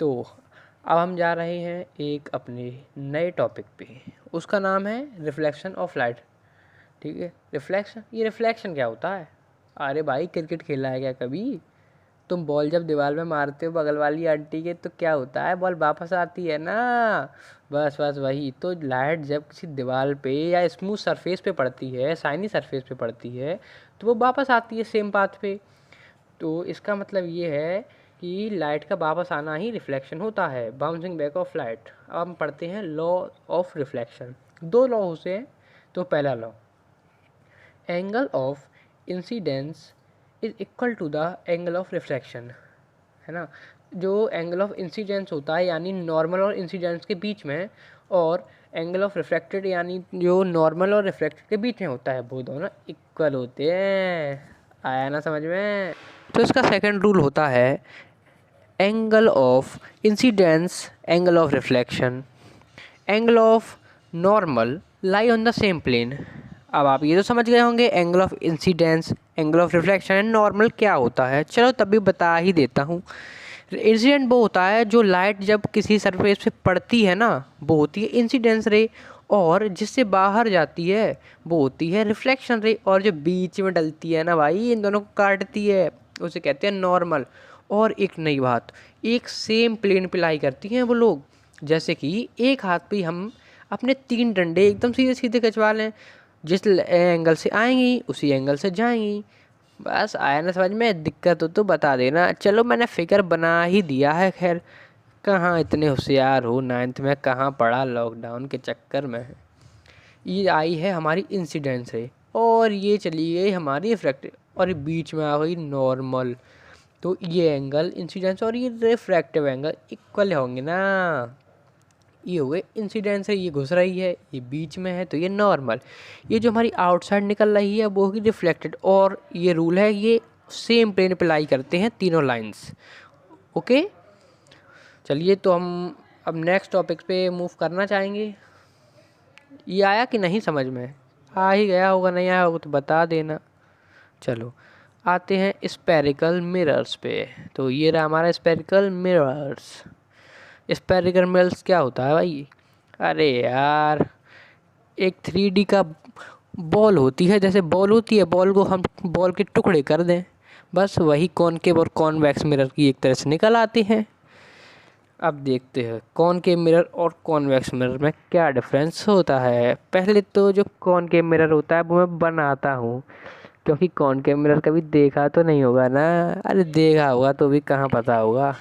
तो अब हम जा रहे हैं एक अपने नए टॉपिक पे, उसका नाम है रिफ्लेक्शन ऑफ लाइट। ठीक है, रिफ्लेक्शन, ये रिफ्लेक्शन क्या होता है? अरे भाई, क्रिकेट खेला है क्या कभी? तुम बॉल जब दीवार में मारते हो बगल वाली आंटी के, तो क्या होता है, बॉल वापस आती है ना। बस बस वही तो, लाइट जब किसी दीवार पे या स्मूथ सरफेस पे पड़ती है, शाइनी सरफेस पे पड़ती है, तो वो वापस आती है सेम पाथ पे। तो इसका मतलब ये है कि लाइट का वापस आना ही रिफ्लेक्शन होता है, बाउंसिंग बैक ऑफ लाइट। अब हम पढ़ते हैं लॉ ऑफ रिफ्लेक्शन। दो लॉ होते हैं। तो पहला law, angle of incidence is equal to the angle of reflection, है ना। जो एंगल ऑफ इंसिडेंस होता है यानी नॉर्मल और इंसिडेंस के बीच में, और एंगल ऑफ रिफ्लेक्टेड यानी जो नॉर्मल और रिफ्लेक्टेड के बीच में होता है, वो दोनों इक्वल होते हैं। आया ना समझ में? तो इसका सेकंड रूल होता है angle of incidence, angle of reflection, angle of normal lie on the same plane. अब आप ये तो समझ गए होंगे angle of incidence, angle of reflection and normal क्या होता है। चलो तभी बता ही देता हूँ। इंसिडेंट वो होता है जो लाइट जब किसी सरफेस पे पड़ती है ना, वो होती है इंसिडेंस रे, और जिससे बाहर जाती है वो होती है रिफ्लेक्शन रे, और जो बीच में डलती है ना भाई, इन दोनों को काटती है, उसे कहते हैं नॉर्मल। और एक नई बात, एक सेम प्लेन पे लाई करती हैं वो लोग। जैसे कि एक हाथ पे हम अपने 3 डंडे एकदम सीधे सीधे खिंचवा लें, जिस एंगल से आएंगी उसी एंगल से जाएंगी। बस आया ना समझ में? दिक्कत हो तो बता देना। चलो मैंने फिगर बना ही दिया है। खैर, कहाँ इतने होशियार हो, 9th में कहाँ पढ़ा, लॉकडाउन के चक्कर में। ये आई है हमारी इंसिडेंस है, और ये चली गई हमारी रिफ्रैक्टिव, और बीच में आ गई नॉर्मल। तो ये एंगल इंसिडेंस और ये रिफ्रैक्टिव एंगल इक्वल होंगे ना। ये हो गए इंसिडेंस है, ये घुस रही है, ये बीच में है, तो ये नॉर्मल। ये जो हमारी आउटसाइड निकल रही है वो होगी रिफ्लेक्टेड। और ये रूल है, ये सेम प्लेन पे लाई करते हैं तीनों लाइंस। ओके, चलिए तो हम अब नेक्स्ट टॉपिक पे मूव करना चाहेंगे। ये आया कि नहीं समझ में? आ ही गया होगा, नहीं आया होगा तो बता देना। चलो आते हैं स्पेरिकल मिरर्स पे। तो ये रहा हमारा स्पेरिकल मिरर्स। स्पेरिकल मिरर्स क्या होता है भाई? अरे यार, एक 3D का बॉल होती है, जैसे बॉल होती है, बॉल को हम बॉल के टुकड़े कर दें, बस वही कॉनकेव और कॉन्वेक्स मिरर की एक तरह से निकल आती हैं। अब देखते हैं कॉनकेव मिरर और कॉन्वेक्स मिरर में क्या डिफरेंस होता है। पहले तो जो कॉनकेव मिरर होता है वो मैं बनाता हूँ, क्योंकि कॉनकेव मिरर कभी देखा तो नहीं होगा ना। अरे देखा होगा तो भी कहाँ पता होगा।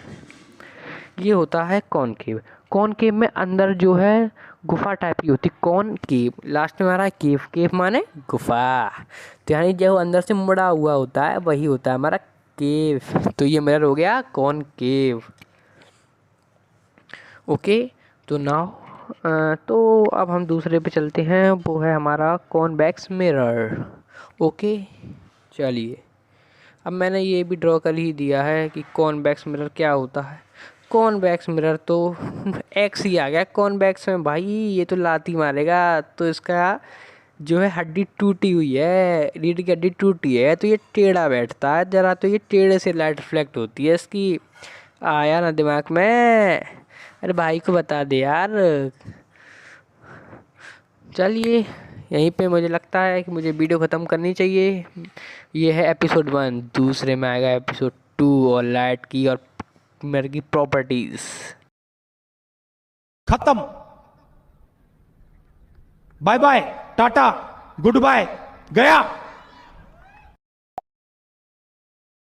ये होता है कॉनकेव। कॉनकेव में अंदर जो है गुफा टाइप की होती, कॉनकेव लास्ट में आ रहा है, केव, केव माने गुफा, तो यानी जो अंदर से मुड़ा हुआ होता है वही होता है हमारा केव। तो ये मिरर हो गया कॉनकेव। ओके, तो नाउ तो अब हम दूसरे पे चलते हैं, वो है हमारा कॉन्वेक्स मिरर। ओके, चलिए अब मैंने ये भी ड्रॉ कर ही दिया है कि कॉन्वेक्स मिरर क्या होता है। कॉन्वेक्स मिरर तो एक्स ही आ गया कॉन्वेक्स में भाई, ये तो लाती मारेगा। तो इसका जो है हड्डी टूटी हुई है, रीढ़ की हड्डी टूटी है, तो ये टेढ़ा बैठता है जरा, तो ये टेढ़े से लाइट रिफ्लेक्ट होती है इसकी। आया ना दिमाग में? अरे भाई को बता दे यार। चलिए यहीं पे मुझे लगता है कि मुझे वीडियो ख़त्म करनी चाहिए। ये है एपिसोड 1, दूसरे में आएगा एपिसोड 2 और लाइट की और मिरर की प्रॉपर्टीज़। खत्म। बाय बाय, टाटा, गुड बाय, गया।